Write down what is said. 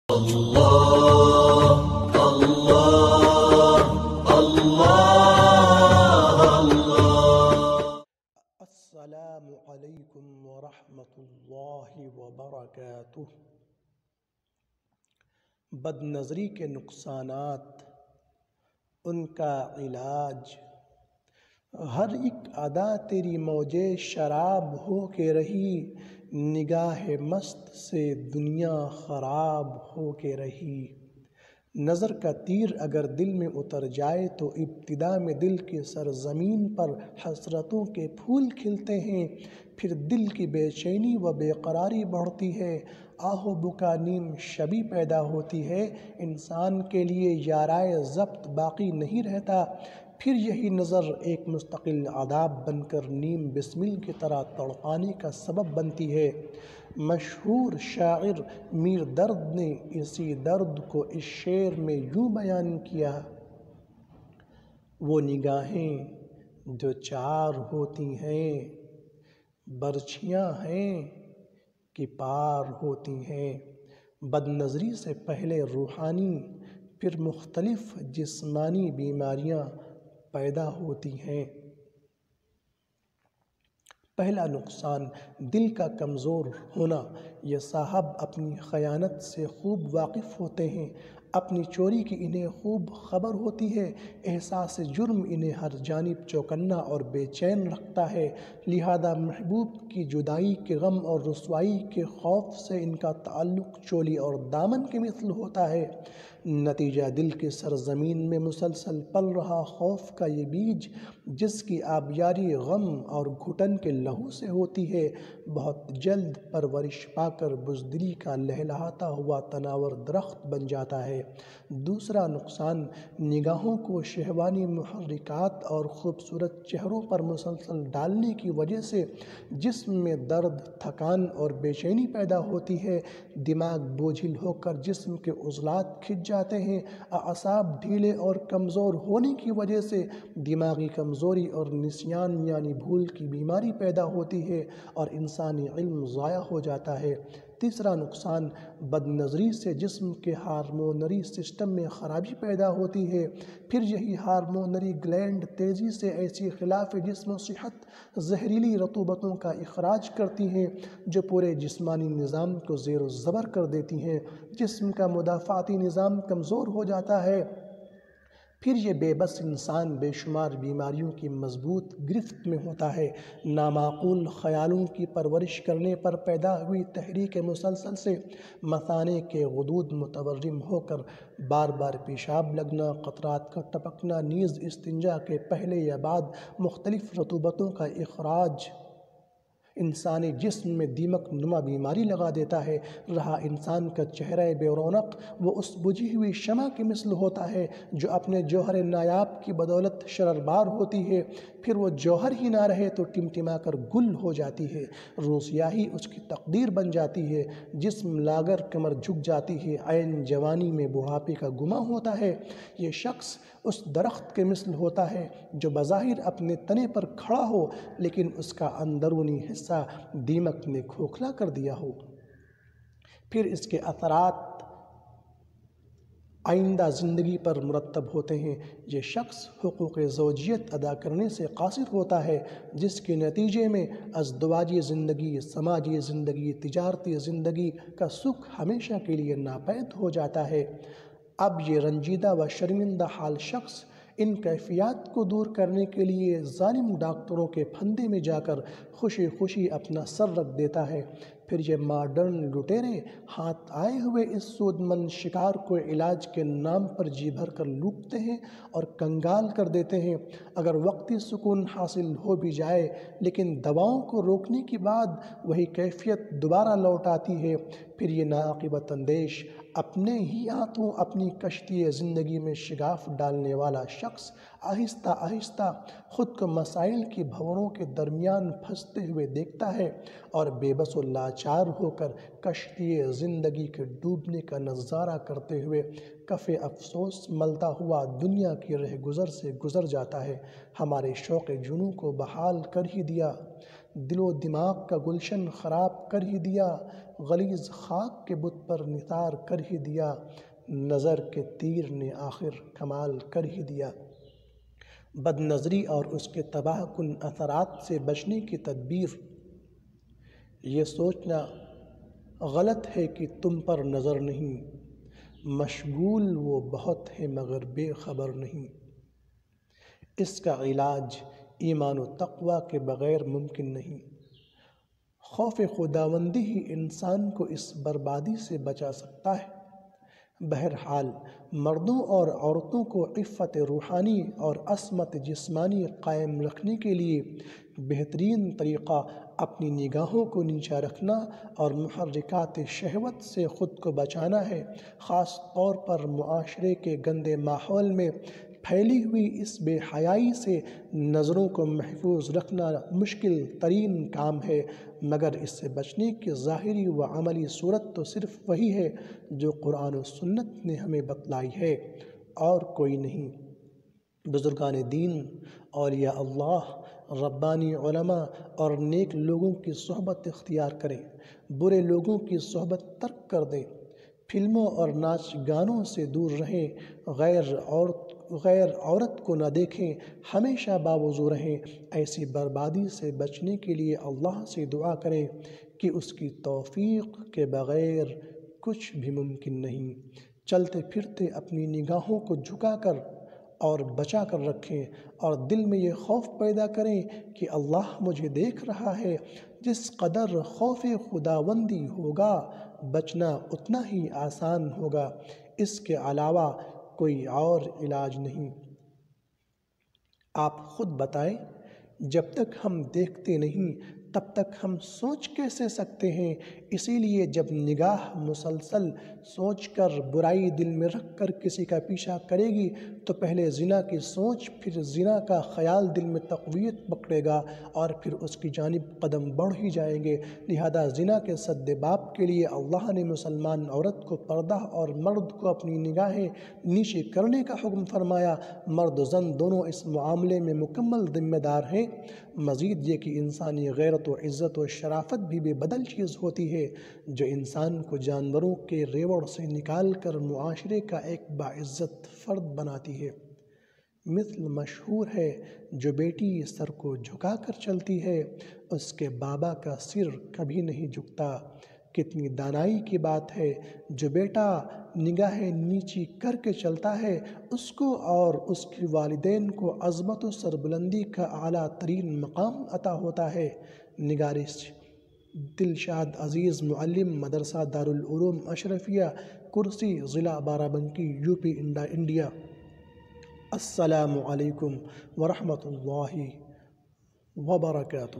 الله الله الله الله. السلام علیکم ورحمۃ اللہ وبرکاتہ۔ بد نظری کے نقصانات، ان کا علاج۔ ہر ایک ادا تیری موجے شراب ہو کے رہی، نگاہ مست سے دنیا خراب ہو کے رہی۔ نظر کا تیر اگر دل میں اتر جائے تو ابتدا میں دل کی سرزمین پر حسرتوں کے پھول کھلتے ہیں، پھر دل کی بے چینی و بے قراری بڑھتی ہے، آہ و بکا نیم شبی پیدا ہوتی ہے، انسان کے لیے یارائے ضبط باقی نہیں رہتا، پھر یہی نظر ایک مستقل عذاب بن کر نیم بسمل کی طرح تڑپانے کا سبب بنتی ہے۔ مشہور شاعر میر درد نے اسی درد کو اس شعر میں یوں بیان کیا: وہ نگاہیں جو چار ہوتی ہیں، برچھیاں ہیں کہ پار ہوتی ہیں۔ بد نظری سے پہلے روحانی پھر مختلف جسمانی بیماریاں پیدا ہوتی ہیں۔ پہلا نقصان دل کا کمزور ہونا۔ یہ صاحب اپنی خیانت سے خوب واقف ہوتے ہیں، اپنی چوری کی انہیں خوب خبر ہوتی ہے، احساس جرم انہیں ہر جانب چوکنا اور بے چین رکھتا ہے، لہذا محبوب کی جدائی کے غم اور رسوائی کے خوف سے ان کا تعلق چولی اور دامن کے مثل ہوتا ہے۔ نتیجہ دل کی سرزمین میں مسلسل پل رہا خوف کا یہ بیج، جس کی آبیاری غم اور گھٹن کے لہو سے ہوتی ہے، بہت جلد پرورش پا کر بزدلی کا لہلہاتا ہوا تناور درخت بن جاتا ہے۔ دوسرا نقصان نگاہوں کو شہوانی محرکات اور خوبصورت چہروں پر مسلسل ڈالنے کی وجہ سے جسم میں درد، تھکان اور بے چینی پیدا ہوتی ہے، دماغ بوجھل ہو کر جسم کے عضلات کھنچ جاتے ہیں، اعصاب ڈھیلے اور کمزور ہونے کی وجہ سے دماغی کمزوری اور نسیان یعنی بھول کی بیماری پیدا ہوتی ہے اور انسانی علم ضائع ہو جاتا ہے۔ تیسرا نقصان بد نظری سے جسم کے ہارمونری سسٹم میں خرابی پیدا ہوتی ہے، پھر یہی ہارمونری گلینڈ تیزی سے ایسی خلاف جسم و صحت زہریلی رطوبتوں کا اخراج کرتی ہیں جو پورے جسمانی نظام کو زیر و زبر کر دیتی ہیں، جسم کا مدافعتی نظام کمزور ہو جاتا ہے، پھر یہ بے بس انسان بے شمار بیماریوں کی مضبوط گرفت میں ہوتا ہے۔ نامعقول خیالوں کی پرورش کرنے پر پیدا ہوئی تحریک مسلسل سے مثانے کے غدود متورم ہو کر بار بار پیشاب لگنا، قطرات کا ٹپکنا، نیز استنجا کے پہلے یا بعد مختلف رطوبتوں کا اخراج انسانی جسم میں دیمک نما بیماری لگا دیتا ہے۔ رہا انسان کا چہرہ بے رونق، وہ اس بجھی ہوئی شمع کے مثل ہوتا ہے جو اپنے جوہر نایاب کی بدولت شرربار ہوتی ہے، پھر وہ جوہر ہی نہ رہے تو ٹمٹما کر گل ہو جاتی ہے، روسیاہی اس کی تقدیر بن جاتی ہے، جسم لاغر، کمر جھک جاتی ہے، عین جوانی میں بڑھاپے کا گماں ہوتا ہے۔ یہ شخص اس درخت کے مثل ہوتا ہے جو بظاہر اپنے تنے پر کھڑا ہو لیکن اس کا اندرونی حصہ دیمک نے کھوکھلا کر دیا ہو۔ پھر اس کے اثرات آئندہ زندگی پر مرتب ہوتے ہیں۔ یہ شخص حقوق زوجیت ادا کرنے سے قاصر ہوتا ہے، جس کے نتیجے میں ازدواجی زندگی، سماجی زندگی، تجارتی زندگی کا سکھ ہمیشہ کے لیے ناپید ہو جاتا ہے۔ اب یہ رنجیدہ و شرمندہ حال شخص ان کیفیات کو دور کرنے کے لیے ظالم ڈاکٹروں کے پھندے میں جا کر خوشی خوشی اپنا سر رکھ دیتا ہے، پھر یہ ماڈرن لٹیرے ہاتھ آئے ہوئے اس سود مند شکار کو علاج کے نام پر جی بھر کر لوٹتے ہیں اور کنگال کر دیتے ہیں۔ اگر وقتی سکون حاصل ہو بھی جائے لیکن دواؤں کو روکنے کے بعد وہی کیفیت دوبارہ لوٹ آتی ہے، پھر یہ ناعاقبت اندیش، اپنے ہی ہاتھوں اپنی کشتی زندگی میں شگاف ڈالنے والا شخص آہستہ آہستہ خود کو مسائل کی بھنوروں کے درمیان پھنستے ہوئے دیکھتا ہے اور بے بس و لاچار ہو کر کشتی زندگی کے ڈوبنے کا نظارہ کرتے ہوئے کف افسوس ملتا ہوا دنیا کی رہ گزر سے گزر جاتا ہے۔ ہمارے شوق جنوں کو بحال کر ہی دیا، دل و دماغ کا گلشن خراب کر ہی دیا، غلیظ خاک کے بت پر نثار کر ہی دیا، نظر کے تیر نے آخر کمال کر ہی دیا۔ بد نظری اور اس کے تباہ کن اثرات سے بچنے کی تدبیر، یہ سوچنا غلط ہے کہ تم پر نظر نہیں، مشغول وہ بہت ہے مگر بے خبر نہیں۔ اس کا علاج ایمان و تقوی کے بغیر ممکن نہیں۔ خوف خداوندی ہی انسان کو اس بربادی سے بچا سکتا ہے۔ بہرحال مردوں اور عورتوں کو عفت روحانی اور عصمت جسمانی قائم رکھنے کے لیے بہترین طریقہ اپنی نگاہوں کو نیچا رکھنا اور محرکات شہوت سے خود کو بچانا ہے۔ خاص طور پر معاشرے کے گندے ماحول میں پھیلی ہوئی اس بے حیائی سے نظروں کو محفوظ رکھنا مشکل ترین کام ہے، مگر اس سے بچنے کی ظاہری و عملی صورت تو صرف وہی ہے جو قرآن و سنت نے ہمیں بتلائی ہے، اور کوئی نہیں۔ بزرگان دین، اولیاء اللہ، ربانی علماء اور نیک لوگوں کی صحبت اختیار کریں، برے لوگوں کی صحبت ترک کر دیں، فلموں اور ناچ گانوں سے دور رہیں، غیر عورت کو نہ دیکھیں، ہمیشہ باوضو رہیں۔ ایسی بربادی سے بچنے کے لیے اللہ سے دعا کریں کہ اس کی توفیق کے بغیر کچھ بھی ممکن نہیں۔ چلتے پھرتے اپنی نگاہوں کو جھکا کر اور بچا کر رکھیں، اور دل میں یہ خوف پیدا کریں کہ اللہ مجھے دیکھ رہا ہے۔ جس قدر خوف خداوندی ہوگا، بچنا اتنا ہی آسان ہوگا۔ اس کے علاوہ کوئی اور علاج نہیں۔ آپ خود بتائیں، جب تک ہم دیکھتے نہیں تب تک ہم سوچ کیسے سکتے ہیں؟ اسی لیے جب نگاہ مسلسل سوچ کر برائی دل میں رکھ کر کسی کا پیچھا کرے گی تو پہلے زنا کی سوچ، پھر زنا کا خیال دل میں تقویت پکڑے گا اور پھر اس کی جانب قدم بڑھ ہی جائیں گے۔ لہذا زنا کے سد باب کے لیے اللہ نے مسلمان عورت کو پردہ اور مرد کو اپنی نگاہیں نیچے کرنے کا حکم فرمایا۔ مرد و زن دونوں اس معاملے میں مکمل ذمہ دار ہیں۔ مزید یہ کہ انسانی غیرت و عزت و شرافت بھی بے بدل چیز ہوتی ہے جو انسان کو جانوروں کے ریوڑ سے نکال کر معاشرے کا ایک باعزت فرد بناتی ہے۔ مثل مشہور ہے، جو بیٹی سر کو جھکا کر چلتی ہے اس کے بابا کا سر کبھی نہیں جھکتا۔ کتنی دانائی کی بات ہے، جو بیٹا نگاہیں نیچی کر کے چلتا ہے اس کو اور اس کے والدین کو عظمت و سربلندی کا اعلیٰ ترین مقام عطا ہوتا ہے۔ نگارش دلشاد عزیز، معلم، مدرسہ دارالعلوم اشرفیہ، کرسی، ضلع بارہ بنکی، UP انڈیا۔ السلام علیکم ورحمۃ اللہ وبرکاتہ۔